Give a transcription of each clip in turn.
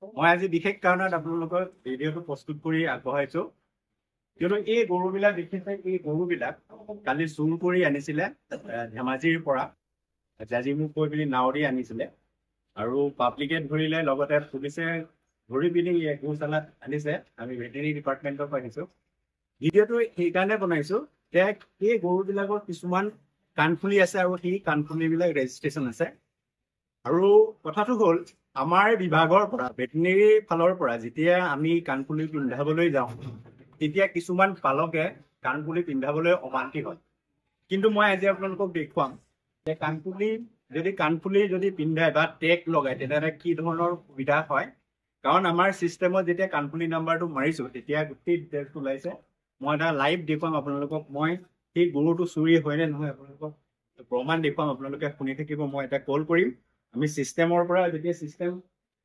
মই আজি বিশেষ কাৰণত আপোনালোকৰ ভিডিঅ'টো প্ৰস্তুত কৰি আগবঢ়াইছো কিয়নো এই গৰুবিলাক দেখিছে এই গৰুবিলাক কালি চুৰ কৰি আনিছিলে ধেমাজিৰ পৰা জাজিমুখ কৈ পিনি নাৱৰী আনিছিলে আৰু পাব্লিকে ধৰিলে লগতে পুলিচে ধৰি পিনি গৰুশালাত আনিছে আমি ভেটেৰিনেৰী ডিপাৰ্টমেণ্টৰ পৰা আহিছো ভিডিঅ'টো সেইকাৰণে বনাইছো যে এই গৰুবিলাকৰ কিছুমান কাণফুলি আছে আৰু সেই কাণফুলিবিলাক ৰেজিষ্ট্ৰেশ্যন আছে আৰু কথাটো হ'ল আমাৰ বিভাগৰ পৰা ভেটেৰিনেৰী ফালৰ পৰা যেতিয়া আমি কাণফুলি পিন্ধাবলৈ যাওঁ তেতিয়া কিছুমান পালকে কাণফুলি পিন্ধাবলৈ অমান্তি হয় কিন্তু মই আজি আপোনালোকক দেখুৱাম যে কাণফুলি যদি পিন্ধাই বা টেগ লগায় তেতিয়াহ'লে কি ধৰণৰ সুবিধা হয় কাৰণ আমাৰ চিষ্টেমত যেতিয়া কাণফুলি নাম্বাৰটো মাৰিছো তেতিয়া গোটেই ডিটেইলছ ওলাইছে মই এটা লাইভ দেখুৱাম আপোনালোকক মই সেই গৰুটো চুৰি হয় নে নহয় আপোনালোকক প্ৰমাণ দেখুৱাম আপোনালোকে শুনি থাকিব মই এটা কল কৰিম আমি চিষ্টেমৰ পৰা যেতিয়া চিষ্টেম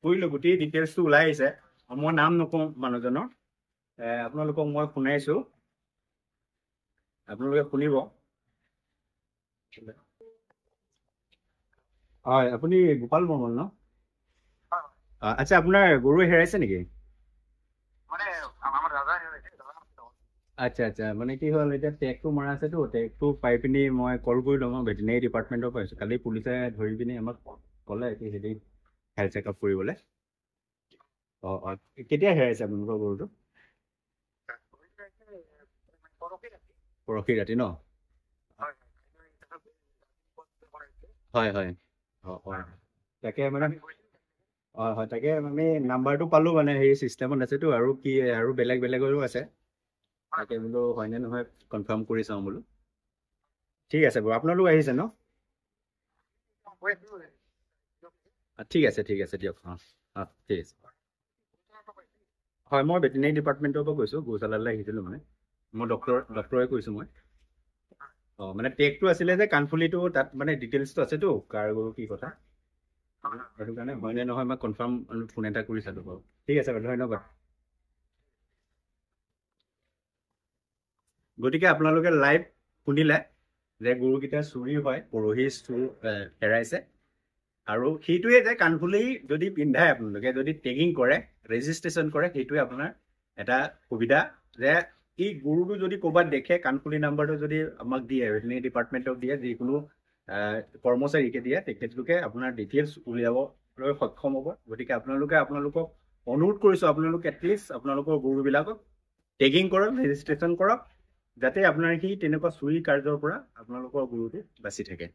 কৰিলো গোটেই ডিটেইলছটো ওলাই আহিছে মই নাম নকওঁ মানুহজনৰ আপোনালোকক মই শুনাইছো আপোনালোকে শুনিব হয় আপুনি গোপাল বৰ্মন ন আচ্ছা আপোনাৰ গৰু হেৰাইছে নেকি আচ্ছা আচ্ছা মানে কি হ'ল এতিয়া টেগটো মৰা আছেতো টেগটো পাই পিনি মই কল কৰি লওঁ ভেটেৰিনেৰী ডিপাৰ্টমেণ্টৰ পৰা আহিছোঁ কালি পুলিচে ধৰি পিনি আমাক ক'লে কি হেৰি হেল্থ চেকআপ কৰিবলৈ অঁ অঁ কেতিয়া হেৰাইছে আপোনালোকৰ গৰুটো পৰহি ৰাতি ন হয় হয় অঁ অঁ তাকে মানে হয় হয় তাকে আমি নাম্বাৰটো পালোঁ মানে সেই চিষ্টেমত আছেতো আৰু কি আৰু বেলেগ বেলেগৰো আছে তাকে বোলো হয়নে নহয় কনফাৰ্ম কৰি চাওঁ বোলো ঠিক আছে বাৰু আপোনালোক আহিছে ন ঠিক আছে দিয়ক অঁ অঁ ঠিক আছে হয় মই ভেটেৰিনেৰী ডিপাৰ্টমেণ্টৰ পৰা কৈছোঁ গৌশালালৈ আহিছিলোঁ মানে মই ডক্টৰে কৈছোঁ মই অঁ মানে টেগটো আছিলে যে কাণফুলিটো তাত মানে ডিটেইলছটো আছেতো কাৰ গৰু কি কথা সেইটো কাৰণে হয়নে নহয় মই কনফাৰ্ম ফোন এটা কৰি চালোঁ বাৰু ঠিক আছে বাৰু ধন্যবাদ গতিকে আপোনালোকে লাইভ শুনিলে যে গৰুকেইটা চুৰি হয় পৰহি চুৰ হেৰাইছে আৰু সেইটোৱে যে কাণফুলি যদি পিন্ধাই আপোনালোকে যদি টেগিং কৰে ৰেজিষ্ট্ৰেশ্যন কৰে সেইটোৱে আপোনাৰ এটা সুবিধা যে এই গৰুটো যদি ক'ৰবাত দেখে কাণফুলি নাম্বাৰটো যদি আমাক দিয়ে ভেটেৰিনেৰী ডিপাৰ্টমেণ্টক দিয়ে যিকোনো কৰ্মচাৰীকে দিয়ে তেখেতলোকে আপোনাৰ ডিটেইলছ উলিয়াবলৈ সক্ষম হ'ব গতিকে আপোনালোকক অনুৰোধ কৰিছোঁ আপোনালোকে এটলিষ্ট আপোনালোকৰ গৰুবিলাকক টেগিং কৰক ৰেজিষ্ট্ৰেশ্যন কৰক যাতে আপোনাৰ সেই তেনেকুৱা চুৰি কাৰ্যৰ পৰা আপোনালোকৰ গৰুটো বাচি থাকে